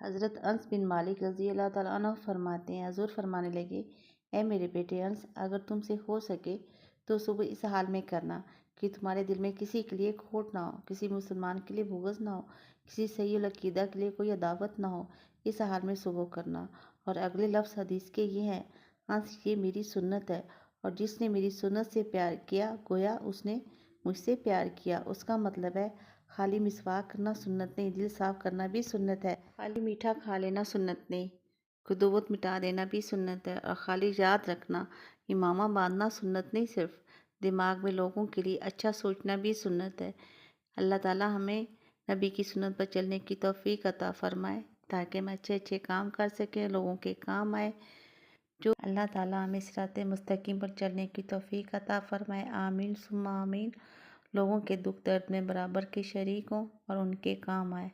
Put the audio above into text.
حضرت انس بن مالک رضی اللہ تعالیٰ عنہ فرماتے ہیں، حضور فرمانے لگے، اے میرے بیٹے انس، اگر تم سے ہو سکے تو صبح اس حال میں کرنا کہ تمہارے دل میں کسی کے لیے کھوٹ نہ ہو، کسی مسلمان کے لیے بغض نہ ہو، کسی صحیح العقیدہ کے لیے کوئی عداوت نہ ہو، اس حال میں صبح کرنا۔ اور اگلے لفظ حدیث کے یہ ہیں، انس یہ میری سنت ہے، اور جس نے میری سنت سے پیار کیا گویا اس نے مجھ سے پیار کیا۔ اس کا مطلب ہے خالی مسواک کرنا سنت نہیں، دل صاف کرنا بھی سنت ہے، خالی میٹھا کھا لینا سنت نہیں، خدوت مٹا دینا بھی سنت ہے، اور خالی یاد رکھنا، امامہ باندھنا سنت نہیں، صرف دماغ میں لوگوں کے لیے اچھا سوچنا بھی سنت ہے۔ اللہ تعالیٰ ہمیں نبی کی سنت پر چلنے کی توفیق عطا فرمائے تاکہ ہم اچھے اچھے کام کر سکیں، لوگوں کے کام آئے۔ جو اللہ تعالیٰ ہمیں صراط مستقیم پر چلنے کی توفیق عطا فرمائے، آمین ثم آمین۔ لوگوں کے دکھ درد میں برابر کے شریک ہوں اور ان کے کام آئے۔